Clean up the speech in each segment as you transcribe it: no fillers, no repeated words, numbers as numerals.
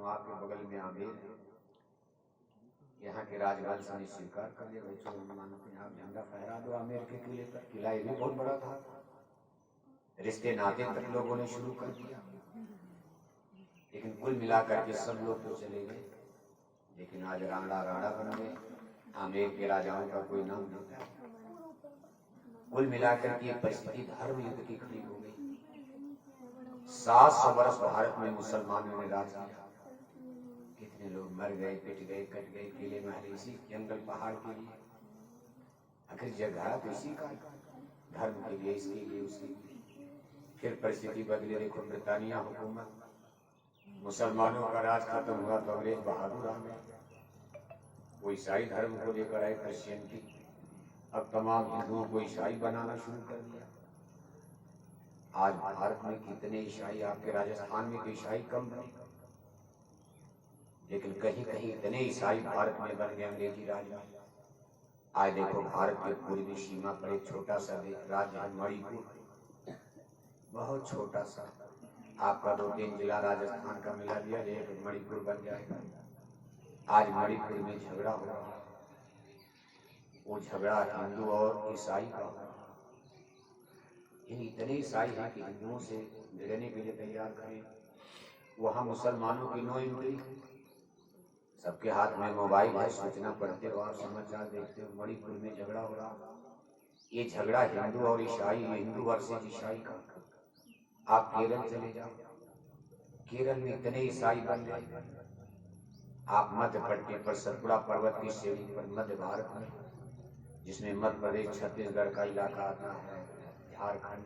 वहाँ के बगल में आमेर है, यहाँ के राजवंश ने स्वीकार कर लिया, भाई चलो मानते हैं, आप झंडा फहरा दो आमेर के किले पर। किला ये भी बहुत बड़ा था, रिश्ते नाते तक लोगों ने शुरू कर दिया। लेकिन कुल मिलाकर के सब लोग तो चले गए, लेकिन आज राणा राणा बन गए, आमेर के राजाओं का कोई नाम नहीं था। कुल मिलाकर की परिस्थिति धर्म युद्ध की खड़ी हो गई। 700 वर्ष भारत में मुसलमानों ने राज किया, कितने लोग मर गए, पिट गए, कट गए, किले महल इसी जंगल पहाड़ के लिए। आखिर जगह तो इसी का, धर्म के लिए, इसके लिए, उसके लिए। फिर परिस्थिति बदली, देखो ब्रिटानिया हुकूमत, मुसलमानों का राज खत्म हुआ तो अंग्रेज बहादुर आ गए, वो ईसाई धर्म को लेकर आए, क्रिश्चियनिटी। अब तमाम हिंदुओं को ईसाई बनाना शुरू कर दिया। आज भारत में कितने ईसाई, आपके राजस्थान में तो ईसाई कम नहीं, लेकिन कहीं कहीं इतने ईसाई भारत में बन गए अंग्रेजी राज में। आज देखो भारत के पूर्वी सीमा पर एक छोटा सा राज्य है मणिपुर, बहुत छोटा सा। आपका 2-3 जिला राजस्थान का मिला दिया जाए मणिपुर बन जाएगा। आज मणिपुर में झगड़ा हो रहा है, वो झगड़ा हिंदू और ईसाई का हो रहा है। इतने ईसाई हैं कि हिंदुओं से भिड़ने के लिए तैयार करें। वहां मुसलमानों की नो एंट्री, सबके हाथ में मोबाइल है, सूचना पढ़ते हो, आप समाचार देखते हो, मणिपुर में झगड़ा हो रहा। ये झगड़ा हिंदू और ईसाई, हिंदू वर्सेस ईसाई का। आप केरल चले जाओ, केरल में इतने ईसाई बन गए। आप मध्य प्रदेश पर सतपुड़ा पर्वत की श्रेणी पर, मध्य भारत में, जिसमें मध्य प्रदेश छत्तीसगढ़ का इलाका आता है, झारखंड,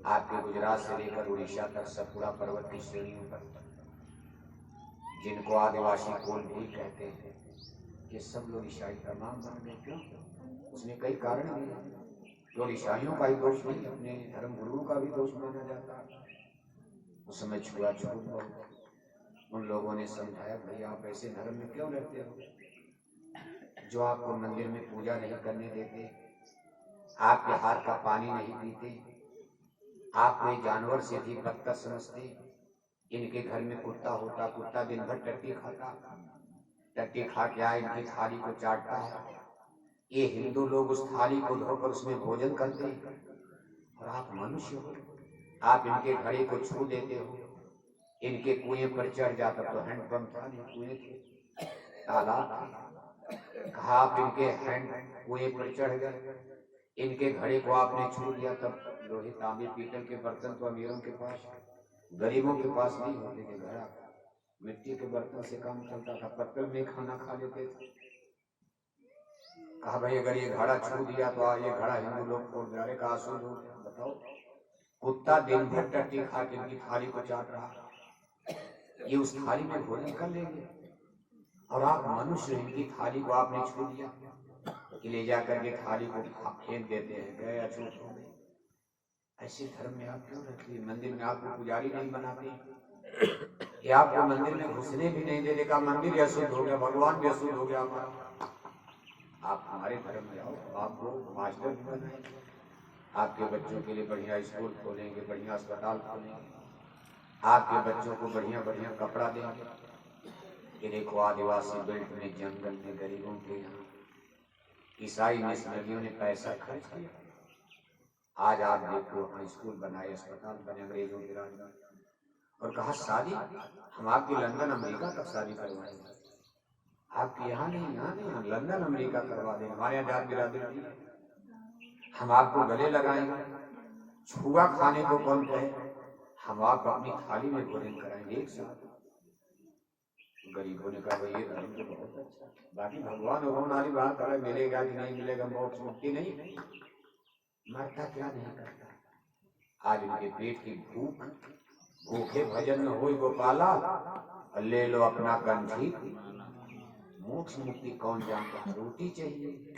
आपके गुजरात से लेकर उड़ीसा तक सतपुड़ा पर्वत की श्रेणियों पर, जिनको आदिवासी कोल भी कहते हैं, ये सब लोग ईसाई तमाम बन गए। क्यों? उसमें कई कारण भी हैं। तो ईसाइयों का ही दोष नहीं, अपने धर्म गुरुओं का भी दोष माना जाता है। उस समय छुआछूत बहुत, उन लोगों ने समझाया, भाई आप ऐसे धर्म में क्यों रहते हो, जो आपको मंदिर में पूजा नहीं करने देते, आपके हाथ का पानी नहीं पीते, आप कोई जानवर से भी बदतर समझते। इनके घर में कुत्ता होता, कुत्ता दिन भर टट्टी खाता, टट्टी खा के आए इनकी थाली को चाटता है। ये हिंदू लोग उस थाली को धोकर उसमें भोजन करते, और आप मनुष्य हो, आप इनके घड़े को छू देते हो। इनके कुएं पर चढ़ जाता, तो हैंडपंप था नहीं, कुएं थे, तालाब थे, कहा आप इनके हैंड कुएं पर चढ़ गए, इनके घड़े को आपने छू दिया। तब लोहे तांबे पीतल के बर्तन तो अमीरों के पास, गरीबों के पास नहीं होते थे। घड़ा मिट्टी के बर्तन से काम चलता था, पत्तल में खाना खा लेते थे। कहा भाई अगर ये घड़ा छू दिया तो ये घड़ा हिंदू लोग फोड़ दे। का आंसू हो, बताओ, कुत्ता दिन भर टट्टी खा के इनकी थाली को चाट रहा, ये उस थाली में भोजन कर लेंगे, और आप मनुष्य, इनकी थाली को आपने छू दिया कि ले जाकर के थाली को फेंक देते हैं, गए अछूत हो गए। ऐसे धर्म में आप क्यों रहते हैं? मंदिर में आपको पुजारी नहीं बनाते, ये आपको मंदिर में घुसने भी नहीं देने का, मंदिर अशुद्ध हो गया, भगवान भी अशुद्ध हो गया हमारा। आप हमारे धर्म में आओ, आपको मास्टर भी बनाएंगे, आपके बच्चों के लिए बढ़िया स्कूल खोलेंगे, बढ़िया अस्पताल खोलेंगे, आपके बच्चों को बढ़िया बढ़िया कपड़ा देंगे। ये देखो आदिवासी बेल्ट में, जंगल में, गरीबों के यहाँ ईसाई मिशनरियों ने पैसा खर्च किया। आज आप देखो वहाँ स्कूल बनाए, अस्पताल बने अंग्रेजों के राज में, और कहा शादी हम आपकी लंदन अमेरिका तक शादी करवाएंगे, आपके यहाँ नहीं, यहाँ नहीं, हम लंदन अमेरिका करवा देंगे, हमारे यहाँ जात बिरादरी, हम आपको गले लगाएंगे, छुआ खाने को कौन कहे, हम आपको अपनी थाली में भोजन कराएंगे एक साथ। गरीबों ने कहा भाई ये धर्म तो बहुत अच्छा, बाकी भगवान भगवान वाली बात है, मिलेगा कि नहीं मिलेगा, मोक्ष मुक्ति नहीं, मरता क्या नहीं करता। आज इनके पेट की भूख, भूखे भजन न होई गोपाला, ले लो अपना कंठी, मोक्ष मुक्ति कौन जानता, रोटी चाहिए,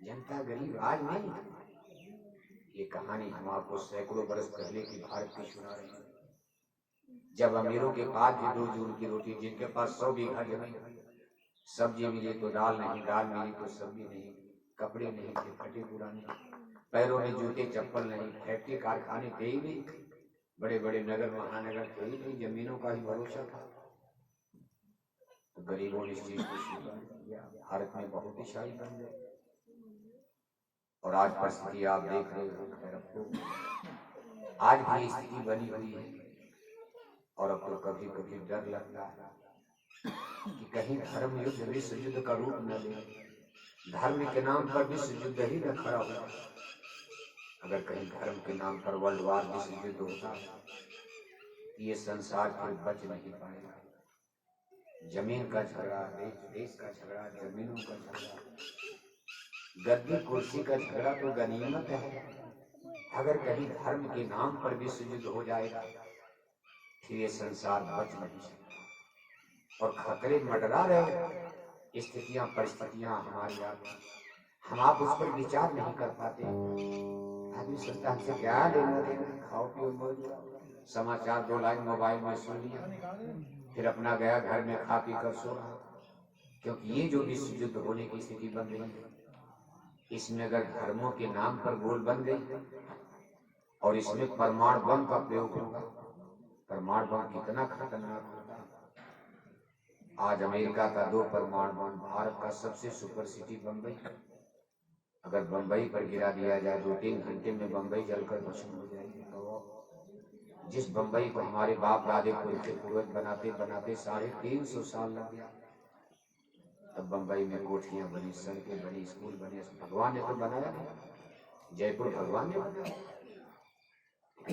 जनता गरीब आज नहीं। ये कहानी हम आपको सैकड़ों बरस पहले की भारत की सुना रहे हैं, जब अमीरों के पास भी 2 जून की रोटी, जिनके पास 100 बीघा जमीन, सब्जी मिली तो दाल नहीं, दाल मिली तो सब्जी नहीं, कपड़े नहीं थे फटे पुराने, पैरों में जूते चप्पल नहीं, फैक्ट्री कारखाने थे ही नहीं, बड़े बड़े नगर महानगर थे ही नहीं, जमीनों का ही भरोसा था। तो गरीबों ने इस चीज को स्वीकार किया, भारत में बहुत ईसाई बन गए। और आज परिस्थिति आप देख रहे हो, खैर अब तो आज भी स्थिति बनी हुई है। और अब तो कभी कभी डर लगता है कि कहीं धर्म युद्ध विश्व युद्ध का रूप न ले, धर्म के नाम पर विश्व युद्ध ही न खड़ा हो। अगर कहीं धर्म के नाम पर वर्ल्ड वार विश्व युद्ध होता है, ये संसार फिर बच नहीं पाएगा। जमीन का झगड़ा, देश का झगड़ा, जमीनों का झगड़ा, गद्दी कुर्सी का झगड़ा तो गनीमत है। अगर कहीं धर्म के नाम पर विश्व युद्ध हो जाएगा, फिर ये संसार बच नहीं सकता और खतरे मंडरा रहे। स्थितियां परिस्थितियां हमारी आती, हम आप उस पर विचार नहीं कर पाते। आदमी सोचता हमसे क्या लेना देना, खाओ पियो मौज, समाचार 2 लाइन मोबाइल में सुन लिया, फिर अपना गया घर में खा पी कर सो रहा। क्योंकि ये जो विश्व युद्ध होने की स्थिति बन रही है, इसमें अगर धर्मों के नाम पर गोल बन गई और इसमें परमाणु बम का प्रयोग होगा, परमाणु बम कितना खतरनाक होता है। आज अमेरिका का 2 परमाणु बम, भारत का सबसे सुपर सिटी बम्बई, अगर बम्बई पर गिरा दिया जाए 2-3 घंटे में बम्बई जलकर भस्म हो जाएगी। तो जिस बम्बई को हमारे बाप दादे पूर्वज बनाते बनाते 350 साल लग गया, तब बम्बई में कोठियां बनी, सड़कें बनी, स्कूल बने। भगवान ने तो बनाया नहीं, जयपुर भगवान ने बनाया,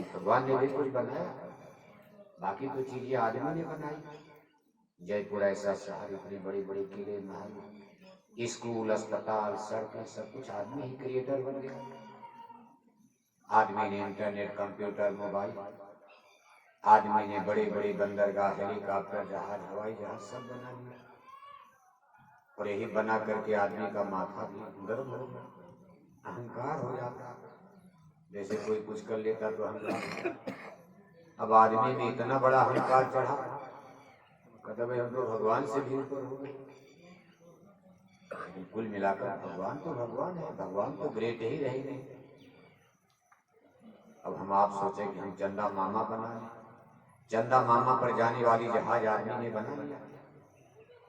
भगवान ने भी कुछ बनाया, बाकी तो चीजें आदमी ने बनाई। जयपुर ऐसा शहर, इतने बड़े बड़े किले, महल, स्कूल, अस्पताल, सड़कें, सब कुछ आदमी ही क्रिएटर बन गया। आदमी ने इंटरनेट, कंप्यूटर, मोबाइल, आदमी ने बड़े बड़े बंदरगाह, हेलीकॉप्टर, जहाज, हवाई जहाज सब बना दिया। और यही बना करके आदमी का माथा भी गर्म हो गया, अहंकार हो जाता। जैसे कोई कुछ कर लेता तो अहंकार, अब आदमी में इतना बड़ा अहंकार चढ़ा, कहता भाई हम तो भगवान से भी ऊपर हो गए। कुल मिलाकर भगवान तो भगवान है, भगवान तो ग्रेट ही रहेंगे। अब हम आप सोचे कि हम चंदा मामा बना लें, चंदा मामा पर जाने वाली जहाज आदमी ने बना लिया।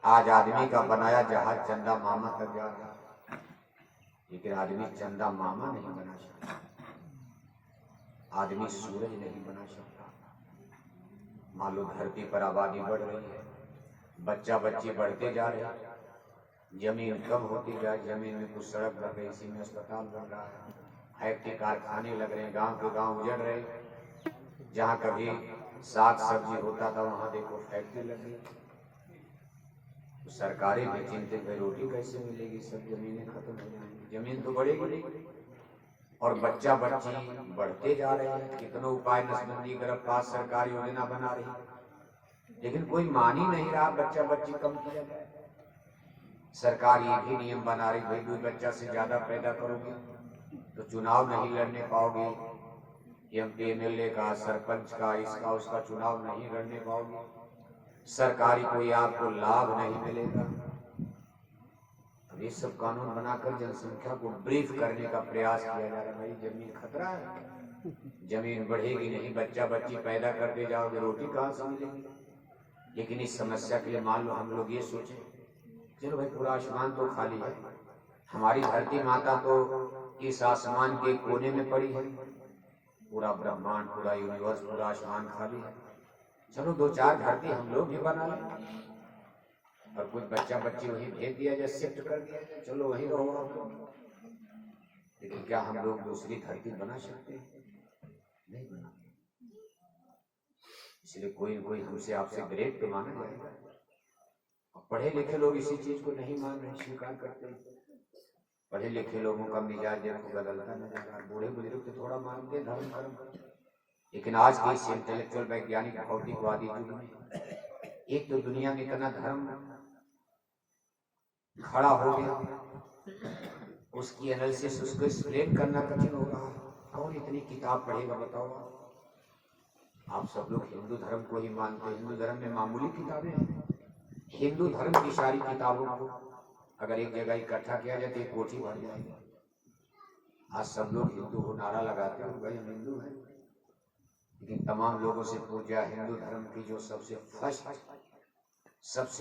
आज आदमी का बनाया जहाज चंदा मामा तक जा रहा, लेकिन आदमी चंदा मामा नहीं बना सकता, आदमी सूरज नहीं बना सकता। मान लो धरती पर आबादी बढ़ रही है, बच्चा बच्ची बढ़ते जा रहे हैं, जमीन कम होती जाए, जमीन में कुछ सड़क बन गई, इसी में अस्पताल बन रहा है, फैक्ट्री कारखाने लग रहे हैं, गांव के गांव उजड़ रहे। जहाँ कभी साग सब्जी होता था वहां देखो फैक्ट्री लग गई। तो सरकारें भी चिंतित है, रोटी कैसे मिलेगी, सब जमीनें खत्म हो जाएंगी, जमीन तो बढ़ेगी और बच्चा बच्ची बढ़ते जा रहे हैं। कितने उपाय नसबंदी गिरफ्त पास सरकार योजना बना रही, लेकिन कोई मान ही नहीं रहा बच्चा बच्ची कम किया जाए। सरकार ये भी नियम बना रही, भाई 2 बच्चा से ज्यादा पैदा करोगे तो चुनाव नहीं लड़ने पाओगे, एमपी एमएलए का, सरपंच का, इसका उसका चुनाव नहीं लड़ने पाओगे, सरकारी कोई आपको लाभ नहीं मिलेगा। अब ये सब कानून बनाकर जनसंख्या को ब्रीफ करने का प्रयास किया जा रहा है। भाई जमीन खतरा है, जमीन बढ़ेगी नहीं, बच्चा बच्ची पैदा करते जाओगे, रोटी कहाँ से मिलेगी। लेकिन इस समस्या के लिए मान लो हम लोग ये सोचे, चलो भाई पूरा आसमान तो खाली है, हमारी धरती माता तो इस आसमान के कोने में पड़ी है, पूरा ब्रह्मांड, पूरा यूनिवर्स, पूरा आसमान खाली है, चलो 2-4 धरती हम लोग भी बना लें और कुछ बच्चा बच्ची वहीं भेज दिया जाए, शिफ्ट कर दिया जाए, चलो वहीं रहो आप लोग। लेकिन क्या हम लोग दूसरी धरती बना सकते हैं? नहीं बना। इसलिए कोई न कोई हमसे आपसे ग्रेट तो माना जाएगा। पढ़े लिखे लोग इसी चीज को नहीं मान रहे, स्वीकार करते हैं। पढ़े लिखे लोगों का मिजाज देखो बदलता नजर आ रहा है, बूढ़े बुजुर्ग तो थोड़ा मानते हैं धर्म कर्म, लेकिन आज के इस इंटेलेक्चुअल वैज्ञानिक भौतिकवादी युग में एक तो दुनिया में इतना धर्म खड़ा हो गया, उसकी एनालिसिस, उसको एक्सप्लेन करना कठिन हो रहा है। कौन इतनी किताब पढ़ेगा बताओ। आप सब लोग हिंदू धर्म को ही मानते हैं, हिंदू धर्म में मामूली किताबें हैं। हिंदू धर्म की सारी किताबों को अगर एक जगह इकट्ठा किया जाए तो एक कोठी भर जाएगी। आज सब लोग हिंदू को नारा लगाते हो, भाई हम हिंदू हैं, लेकिन तमाम लोगों से पूछा हिंदू धर्म की जो सबसे फर्स्ट, सबसे